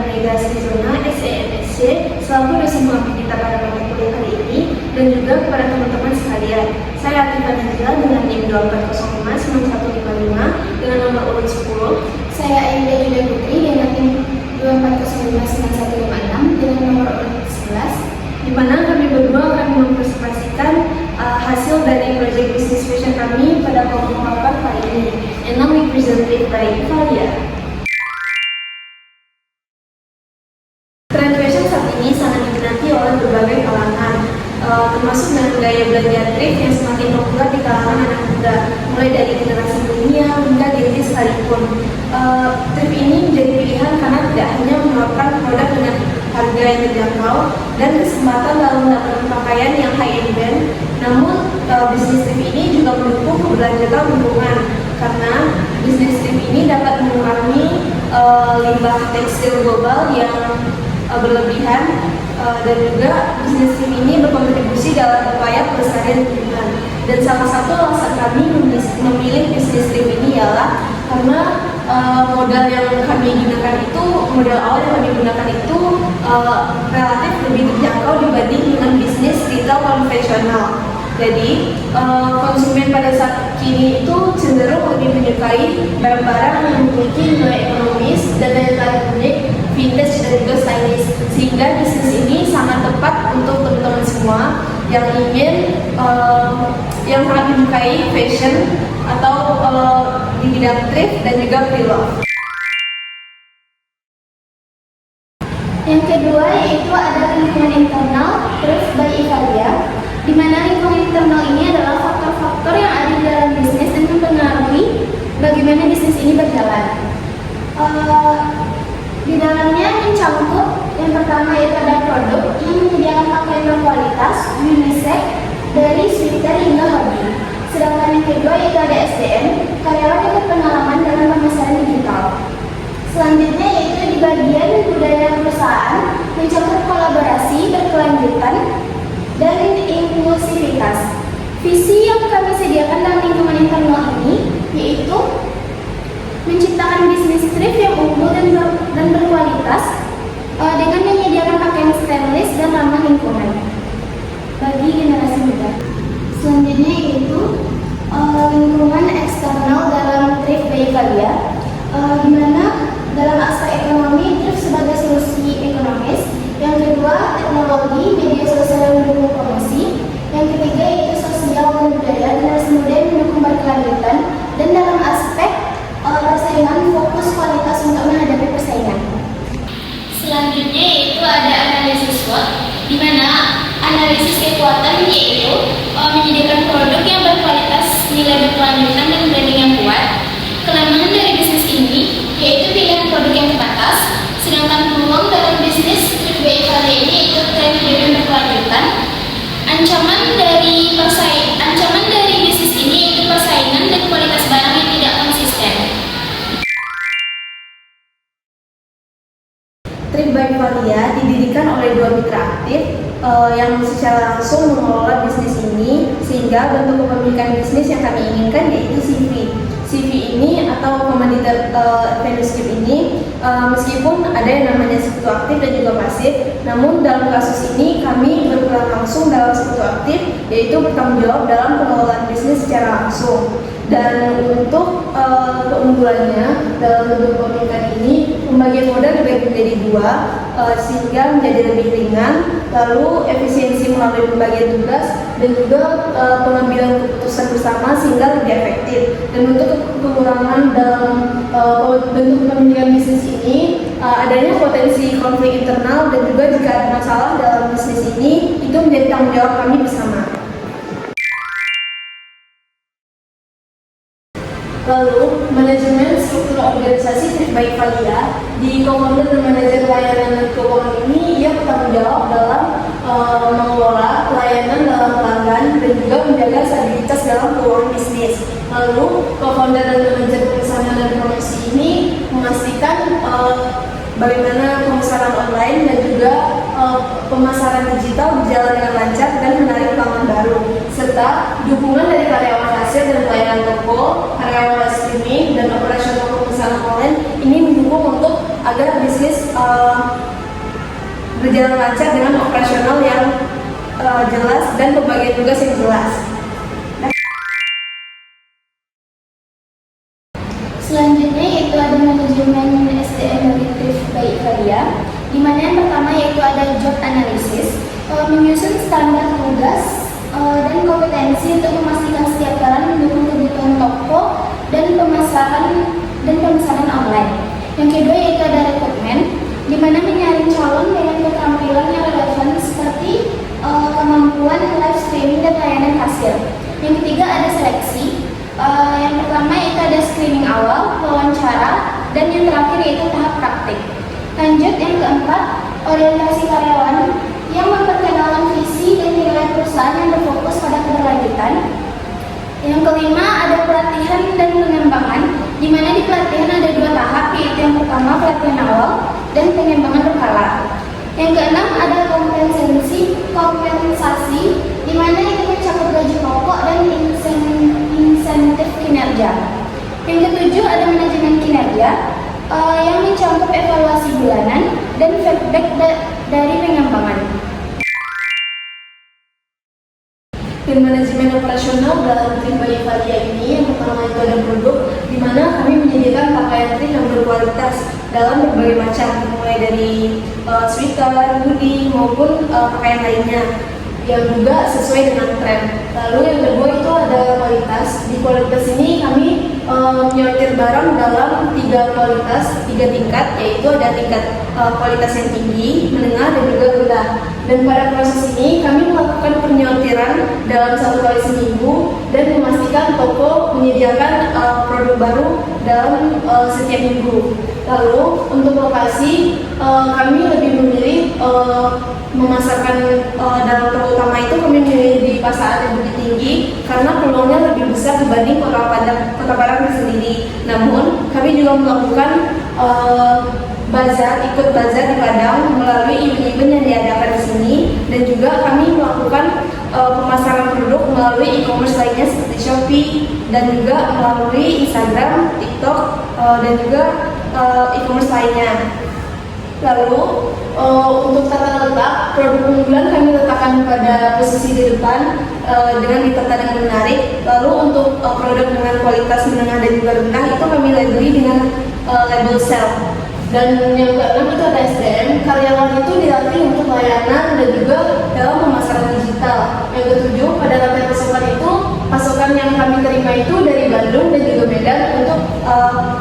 Negasi Zona SEMSC selaku dosen pengampu kita pada mata kuliah kali ini, dan juga kepada teman-teman sekalian. Saya Atifah Najila dengan NIM 24059155 dengan nomor urut 10. Saya Ainda Yuda Putri dengan NIM 24059156 dengan nomor urut 11, di mana kami berdua akan mempresentasikan hasil dari proyek bisnis fashion kami pada kelompok 8 kali ini. And now we presented by Valia. Tren fashion saat ini sangat diminati oleh berbagai kalangan, termasuk dengan gaya belanja thrift yang semakin populer di kalangan anak muda, mulai dari generasi milenial hingga Gen Z sekalipun. Thrift ini menjadi pilihan karena tidak hanya menawarkan produk dengan harga yang terjangkau dan kesempatan dalam mendapatkan pakaian yang high-end brand, namun bisnis thrift ini juga mendukung keberlanjutan lingkungan, karena bisnis thrift ini dapat mengurangi limbah tekstil global yang berlebihan, dan juga bisnis thrift ini berkontribusi dalam upaya pelestarian lingkungan. Dan salah satu alasan kami memilih bisnis thrift ini ialah karena modal yang kami gunakan itu, modal awal yang kami gunakan itu relatif lebih terjangkau dibanding dengan bisnis retail konvensional. Jadi konsumen pada saat kini itu cenderung lebih menyukai barang-barang yang memiliki nilai ekonomis dan daya tarik unik, vintage dan juga stylish, sehingga bisnis ini sangat tepat untuk teman-teman semua yang ingin yang sangat menyukai fashion atau di bidang thrift dan juga pre-love. Yang kedua yaitu ada lingkungan internal Thrift by Valia, di mana lingkungan internal ini adalah faktor-faktor yang ada di dalam bisnis dan mempengaruhi bagaimana bisnis ini berjalan. Di dalamnya mencakup yang pertama yaitu ada produk yang menyediakan pakaian berkualitas, unisex, dari sweater hingga hoodie. Sedangkan yang kedua yaitu ada SDM, karyawan yang berpengalaman dalam pemasaran digital. Selanjutnya yaitu di bagian budaya perusahaan, mencakup kolaborasi berkelanjutan dan inklusivitas. Visi yang kami sediakan dalam lingkungan internal ini yaitu menciptakan bisnis thrift yang unggul dan berkualitas dengan menyediakan pakaian stylish dan ramah lingkungan bagi generasi muda. Selanjutnya yaitu lingkungan eksternal dalam Thrift by Valia, di mana dalam aspek ekonomi thrift sebagai solusi ekonomis. Yang kedua, teknologi, media sosial yang mendukung promosi. Yang ketiga yaitu sosial dan budaya, generasi muda yang mendukung berkelanjutan. Dan dalam aspek persaingan, fokus kualitas untuk menghadapi persaingan. Selanjutnya yaitu ada analisis SWOT, di mana analisis kekuatan yaitu menyediakan produk yang berkualitas, nilai berkelanjutan dan branding yang kuat. Kelemahan dari bisnis ini yaitu pilihan produk yang terbatas, sedangkan peluang dalam bisnis Thrift by Valia ini yaitu tren hidup berkelanjutan. Ancaman dari bisnis ini yaitu persaingan dan kualitas barang yang tidak konsisten. Thrift by Valia didirikan oleh dua mitra aktif yang secara langsung mengelola bisnis ini, sehingga bentuk kepemilikan bisnis yang kami inginkan yaitu CV. CV ini atau commandita vendorship ini meskipun ada yang namanya sekutu aktif dan juga pasif, namun dalam kasus ini kami berperan langsung dalam sekutu aktif, yaitu bertanggung jawab dalam pengelolaan bisnis secara langsung. Dan untuk keunggulannya dalam bentuk kepemilikan ini, pembagian modal dibagi menjadi dua, sehingga menjadi lebih ringan, lalu efisiensi melalui pembagian tugas dan juga pengambilan keputusan bersama sehingga lebih efektif. Dan untuk kekurangan dalam bentuk kepemilikan bisnis ini, adanya potensi konflik internal, dan juga jika ada masalah dalam bisnis ini, itu menjadi tanggung jawab kami bersama. Lalu, manajemen struktur organisasi Thrift by Valia, di co-founder dan manajer layanan dan keuangan ini, ia bertanggung jawab dalam mengelola pelayanan dalam pelanggan dan juga menjaga stabilitas dalam keuangan bisnis. Lalu, co-founder dan manajer pemesanan dan promosi ini memastikan bagaimana pemasaran online dan juga pemasaran digital berjalan dengan lancar dan menarik pelanggan baru, serta dukungan dari karyawan hasil dan pelayanan toko, karyawan live streaming, dan operasional pemesanan online ini mendukung untuk agar bisnis berjalan lancar dengan operasional yang jelas dan pembagian tugas yang jelas. Selanjutnya yaitu ada manajemen SDM dari Thrift by Ivalia, di mana yang pertama yaitu ada job analysis, menyusun standar tugas dan kompetensi untuk memastikan setiap barang mendukung kebutuhan toko dan pemesanan online. Yang kedua yaitu ada rekrutmen, di mana menyaring calon dengan keterampilan yang relevan seperti kemampuan live streaming dan layanan kasir. Yang ketiga ada seleksi. Yang pertama yaitu ada screening awal, wawancara, dan yang terakhir yaitu tahap praktik. Lanjut yang keempat, orientasi karyawan yang memperkenalkan visi dan nilai perusahaan yang berfokus pada keberlanjutan. Yang kelima ada pelatihan dan pengembangan, di mana di pelatihan ada 2 tahap, yaitu yang pertama pelatihan awal dan pengembangan berkala. Yang keenam ada kompensasi, di mana itu mencakup gaji pokok dan insentif kinerja. Yang ketujuh ada manajemen kinerja yang mencakup evaluasi bulanan dan feedback dari pengembangan. Dan manajemen operasional dalam Thrift by Ivalia ini yang pertama itu ada produk, di mana kami menyediakan pakaian thrift yang berkualitas dalam berbagai macam, mulai dari sweater, hoodie maupun pakaian lainnya yang juga sesuai dengan tren. Lalu yang kedua itu ada kualitas. Di kualitas ini kami menyortir barang dalam 3 kualitas, 3 tingkat, yaitu ada tingkat kualitas yang tinggi, menengah, dan juga rendah. Dan pada proses ini kami melakukan penyortiran dalam 1 kali seminggu dan memastikan toko menyediakan produk baru dalam setiap minggu. Lalu untuk lokasi kami lebih memilih memasarkan dalam toko utama itu kami memilih di pasar yang lebih tinggi karena peluangnya lebih besar dibanding kota Padang sendiri. Namun kami juga melakukan ikut bazar di Padang melalui event-event yang diadakan di sini, dan juga kami melakukan pemasaran produk melalui e-commerce lainnya seperti Shopee dan juga melalui Instagram, TikTok, dan juga e-commerce lainnya. Lalu untuk tata letak produk unggulan kami letakkan pada posisi di depan dengan ditata dengan menarik. Lalu untuk produk dengan kualitas menengah dan juga rendah itu kami labeli dengan label self. Dan yang keenam itu ada SDM, karyawan itu dilatih untuk layanan dan juga dalam pemasaran digital. Yang ketujuh, pada rantai pasokan itu, pasokan yang kami terima itu dari Bandung dan juga Medan untuk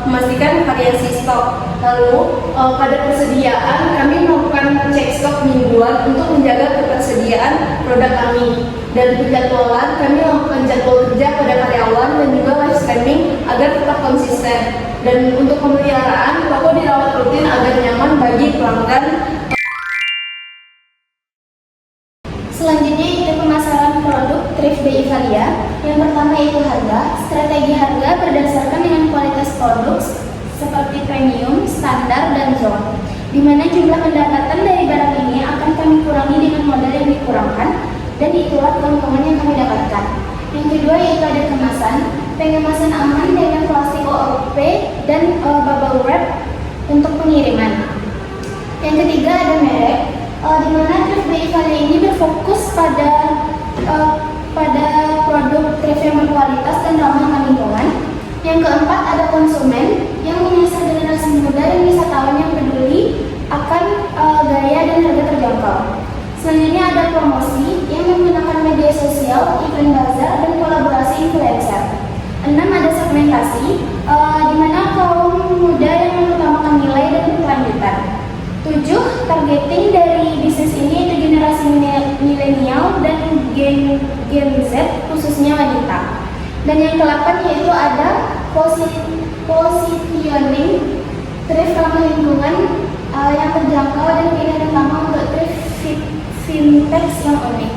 memastikan variasi stok. Lalu pada persediaan kami melakukan cek stok mingguan untuk menjaga ketersediaan produk kami. Dan penjadwalan kami melakukan jadwal kerja pada karyawan dan juga live streaming agar tetap konsisten. Dan untuk pemeliharaan, toko dirawat rutin agar nyaman bagi pelanggan. Selanjutnya itu pemasaran produk Thrift by Ivalia. Yang pertama itu harga. Strategi harga berdasarkan dengan kualitas produk seperti premium, standar, dan zone, di mana jumlah pendapatan dari barang ini akan kami kurangi dengan modal yang dikurangkan, dan itulah keuntungan yang kami dapatkan. Yang kedua yaitu ada kemasan, pengemasan aman dengan plastik OOP dan bubble wrap untuk pengiriman. Yang ketiga ada merek, di mana Thrift by Ivalia ini berfokus pada produk thrift yang berkualitas dan ramah lingkungan. Yang keempat ada konsumen yang menyasar generasi muda dan wisatawan yang peduli akan gaya dan harga terjangkau. Selanjutnya ada promosi yang menggunakan media sosial, event bazar, dan kolaborasi influencer. 6 ada segmentasi, di mana kaum muda yang mengutamakan nilai dan kelanjutan. 7 targeting dari bisnis ini itu generasi milenial dan Gen Z, khususnya wanita. Dan yang ke-8 yaitu ada positioning thrift ramah lingkungan yang terjangkau dan pilihan utama untuk thrift fintech yang unik.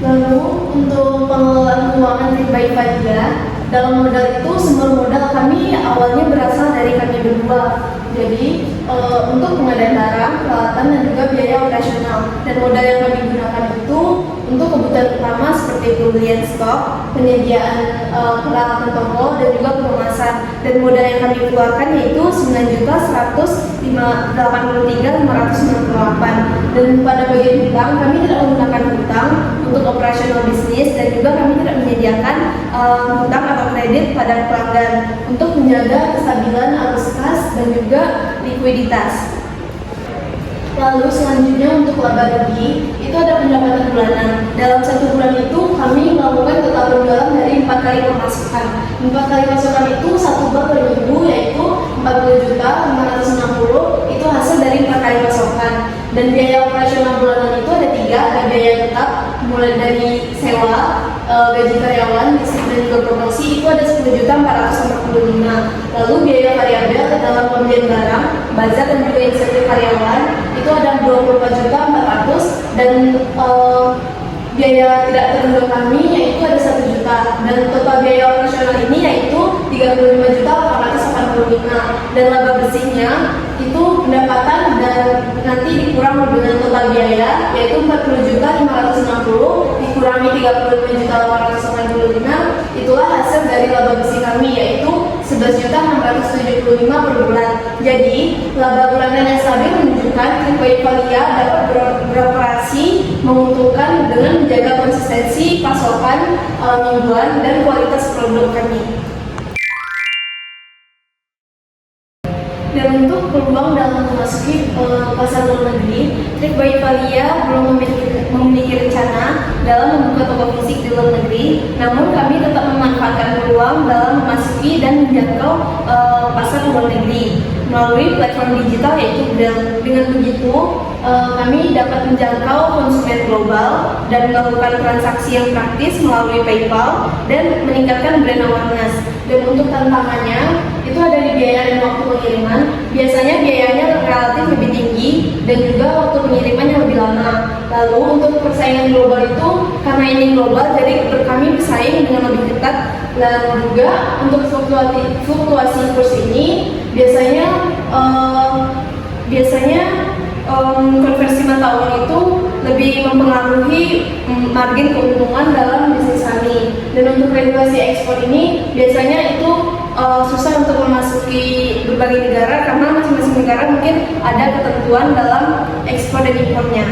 Lalu untuk pengelolaan keuangan Thrift by Ivalia, dalam modal itu sumber modal kami awalnya berasal dari kami berdua. Jadi untuk pengadaan barang, peralatan, dan juga biaya operasional. Dan modal yang kami gunakan itu untuk kebutuhan utama seperti seperti pembelian stok, penyediaan peralatan toko, dan juga pengemasan. Dan modal yang kami keluarkan yaitu 9.183.568. Dan pada bagian hutang, kami tidak menggunakan hutang untuk operasional bisnis, dan juga kami tidak menyediakan hutang atau kredit pada pelanggan untuk menjaga kestabilan arus kas dan juga likuiditas. Lalu selanjutnya untuk laba rugi, itu ada pendapatan bulanan. Dalam satu bulan itu kami melakukan total penjualan dari 4 kali pemasukan. 4 kali pemasukan itu 1 bak per minggu, yaitu 40.560, itu hasil dari 4 kali pasokan. Dan biaya operasional bulanan itu ada 3, ada biaya tetap mulai dari sewa, gaji karyawan, listrik dan juga promosi, itu ada 10.445. Lalu biaya variabel dalam pembelian barang, bazar dan juga insentif karyawan itu ada 24.400, dan biaya tidak terduga kami yaitu ada 1 juta, dan total biaya operasional ini yaitu 35.885, dan laba bersihnya itu pendapatan dan nanti dikurang dengan total biaya yaitu 40.560 dikurangi 35.885, itulah hasil dari laba bersih kami yaitu 11.675 per bulan. Jadi laba bulanan yang stabil menunjukkan Tripway dapat beroperasi menguntungkan dengan menjaga konsistensi pasokan mingguan dan kualitas produk kami. Dan untuk peluang dalam memasuki pasar luar negeri, Tripway belum memiliki rencana dalam membuka toko fisik di luar negeri. Namun kami tetap memanfaatkan peluang dalam memasuki dan menjangkau pasar luar negeri melalui platform digital yaitu Braille. Dengan begitu, kami dapat menjangkau konsumen global dan melakukan transaksi yang praktis melalui PayPal dan meningkatkan brand awareness. Dan untuk tantangannya, itu ada di biaya dan waktu pengiriman. Biasanya biayanya relatif lebih tinggi dan juga waktu pengiriman yang lebih lama. Lalu untuk persaingan global itu, karena ini global, jadi kami bersaing dengan lebih ketat. Dan juga untuk fluktuasi kurs ini biasanya konversi mata uang itu lebih mempengaruhi margin keuntungan dalam bisnis kami. Dan untuk regulasi ekspor ini biasanya itu susah untuk memasuki berbagai negara karena masing-masing negara mungkin ada ketentuan dalam ekspor dan impornya.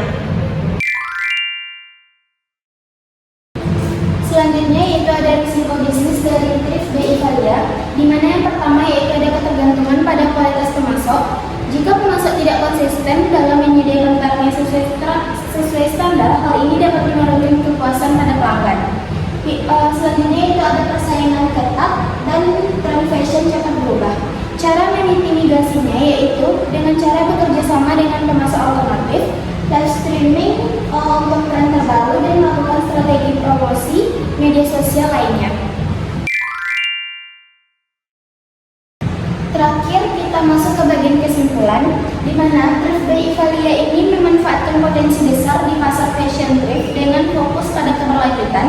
Selanjutnya yaitu ada risiko bisnis dari Tripway Italia, di mana yang pertama yaitu ada ketergantungan pada kualitas pemasok. Jika pemasok tidak konsisten dalam menyediakan barang yang sesuai standar, hal ini dapat menurunkan kepuasan pada pelanggan. Selanjutnya itu ada persaingan ketat dan tren fashion cepat berubah. Cara memitigasinya yaitu dengan cara bekerja sama dengan pemasok alternatif, live streaming untuk tren terbaru, dan melakukan strategi promosi media sosial lainnya. Terakhir kita masuk ke bagian kesimpulan, di mana Tripway Italia ini memanfaatkan potensi besar di pasar fashion thrift dengan fokus pada keberlanjutan,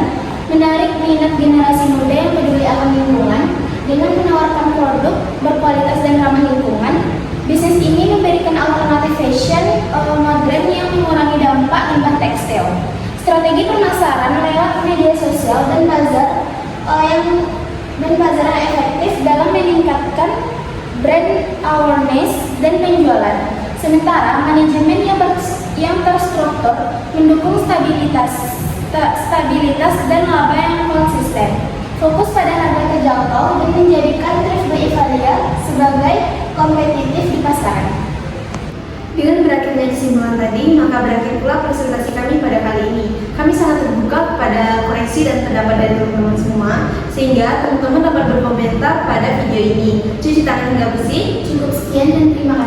menarik minat generasi muda yang peduli akan lingkungan dengan menawarkan produk berkualitas dan ramah lingkungan. Bisnis ini memberikan alternatif fashion modern yang mengurangi dampak limbah tekstil. Strategi pemasaran lewat media sosial dan bazar yang efektif dalam meningkatkan brand awareness dan penjualan. Sementara manajemen yang terstruktur mendukung stabilitas dan laba yang konsisten. Fokus pada harga terjangkau dan menjadikan Tripway Italia sebagai kompetitif di pasaran. Dengan berakhirnya kesimpulan tadi, maka berakhir pula presentasi kami pada kali ini. Kami sangat terbuka pada koreksi dan pendapat dari teman-teman semua, sehingga teman-teman dapat berkomentar pada video ini. Cuci tangan hingga bersih. Cukup sekian dan terima kasih.